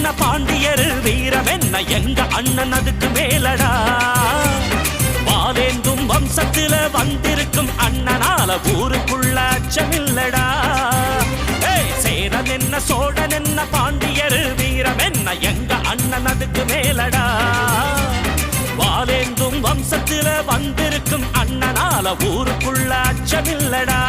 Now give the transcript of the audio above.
என்ன பாண்டியரு வீரம் என்ன எங்க அண்ணன் அதுக்கு மேலடா. வாவேந்தும் வம்சத்துல வந்திருக்கும் அண்ணனால ஊருக்குள்ள அச்சமில்லடா. சேரன் என்ன சோழன் என்ன பாண்டியரு வீரம் என்ன எங்க அண்ணன் அதுக்கு மேலடா. வாவேந்தும் வம்சத்துல வந்திருக்கும் அண்ணனால ஊருக்குள்ள அச்சமில்லடா.